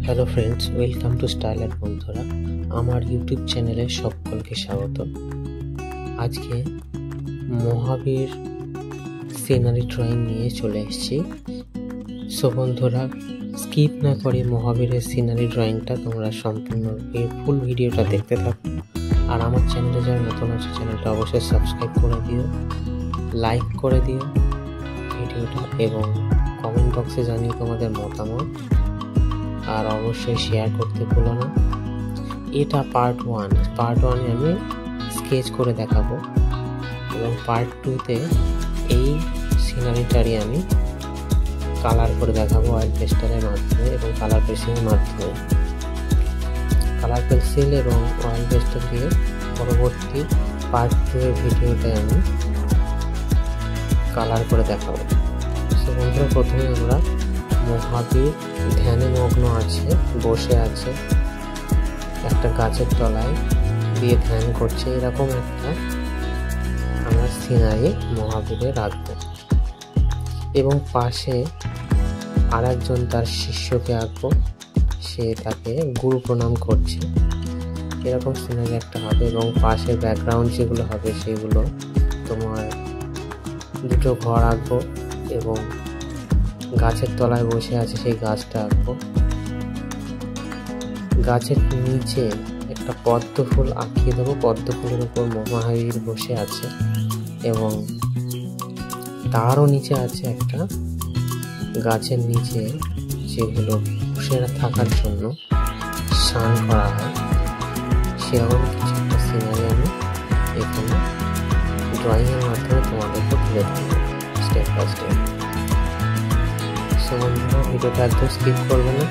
Hello friends, welcome to styler বন্ধুরা। আমার YouTube চ্যানেলে সকলকে স্বাগত। আজকে মহাবীর সিনারি ড্রয়িং নিয়ে চলে এসেছি। সো বন্ধুরা, স্কিপ না করে মহাবীরের সিনারি ড্রয়িংটা তোমরা সম্পূর্ণ ফুল ভিডিওটা দেখতে থাকো। আর আমার চ্যানেলে যারা নতুন আছে চ্যানেলটা অবশ্যই সাবস্ক্রাইব করে দিও, লাইক করে দিও ভিডিওটা এবং কমেন্ট বক্সে জানিও তোমাদের মতামত। আর অবশ্যই শেয়ার করতে ভুলো না। এটা পার্ট ওয়ানে আমি স্কেচ করে দেখাবো এবং পার্ট 2তে এই সিনারিটারই আমি কালার করে দেখাবো অয়েল পেস্টারের মাধ্যমে এবং কালার পেন্সিলের মাধ্যমে। কালার পেন্সিল এবং অয়েল পেস্টার দিয়ে পরবর্তী পার্ট 2 এর ভিডিওতে আমি কালার করে দেখাবো। সো বন্ধুরা, প্রথমে আমরা মহাবীর ধ্যানে মগ্ন আছে, বসে আছে একটা গাছের তলায় দিয়ে ধ্যান করছে, এরকম একটা আমরা সিনারি মহাবীরে রাখবো এবং পাশে আর একজন তার শিষ্যকে আঁকবো, সে তাকে গুরু প্রণাম করছে, এরকম সিনারি একটা হবে। এবং পাশের ব্যাকগ্রাউন্ড যেগুলো হবে সেগুলো তোমার দুটো ঘর আঁকবো এবং গাছের তলায় বসে আছে সেই গাছটা আঁকবো। গাছের নিচে একটা পদ্ম ফুল আঁকিয়ে দেবো, পদ্ম ফুলের উপর মহাবীর বসে আছে এবং তারও নিচে আছে একটা গাছের নিচে যেগুলো বসে থাকার জন্য স্নান করা হয়, সেরকম কিছু একটা সিনারি আমি এখানে ড্রয়িংয়ের মাধ্যমে তোমাদেরকে তুলে দেবো স্টেপ বাই স্টেপ। সো বন্ধুরা, ভিডিওটা একদম স্কিপ করবে না,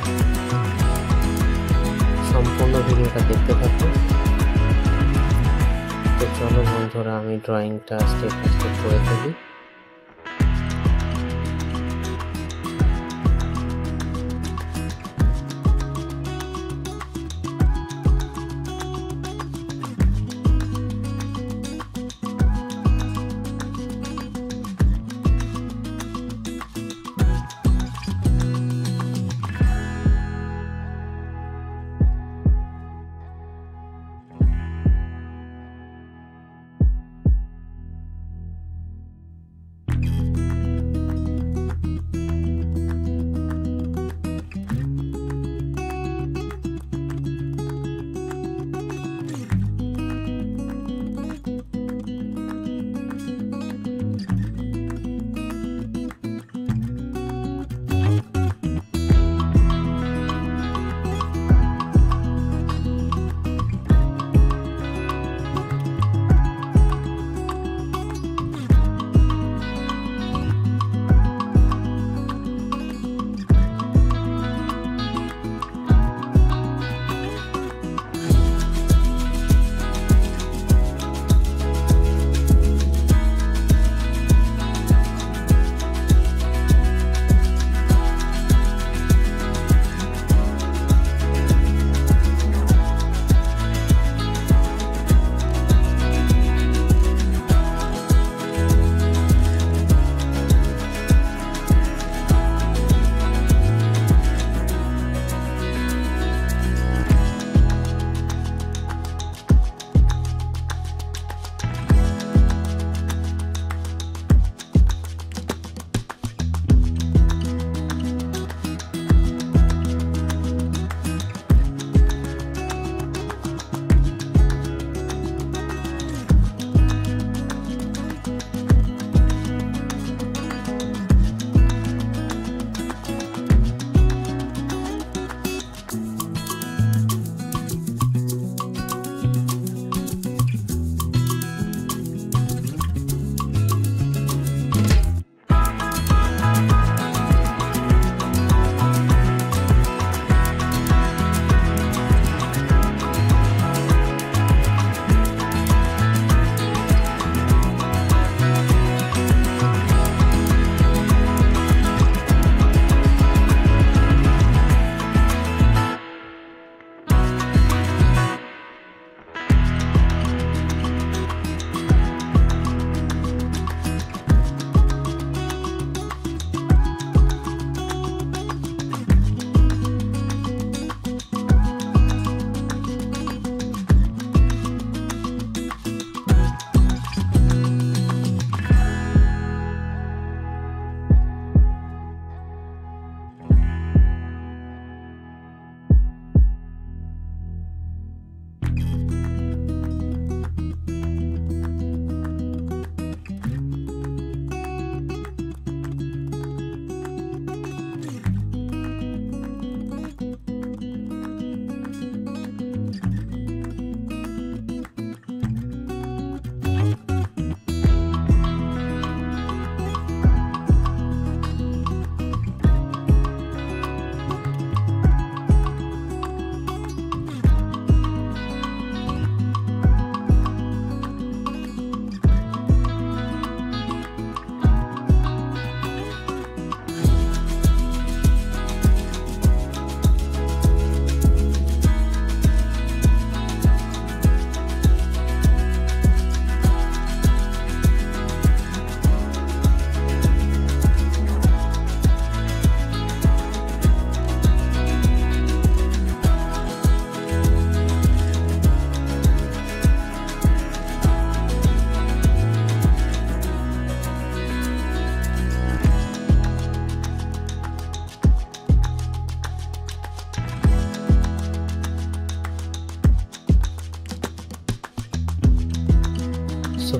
সম্পূর্ণ ভিডিওটা দেখতে থাকো। তো চলো বন্ধুরা, আমি ড্রয়িংটা স্টেপ বাই স্টেপ করে ফেলি।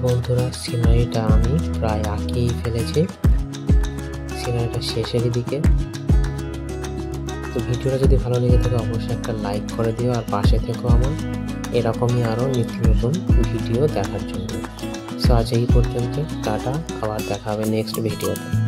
বন্ধুরা, সিনারিটা আমি প্রায় আঁকিয়েই ফেলেছি, সিনারিটা শেষের দিকে। তো ভিডিওটা যদি ভালো লেগে থাকে অবশ্যই একটা লাইক করে দিও, আর পাশে থেকেও আমার এরকমই আরও নিত্য নতুন ভিডিও দেখার জন্য। সো আজ এই পর্যন্ত, টাটা, আবার দেখা হবে নেক্সট ভিডিওতে।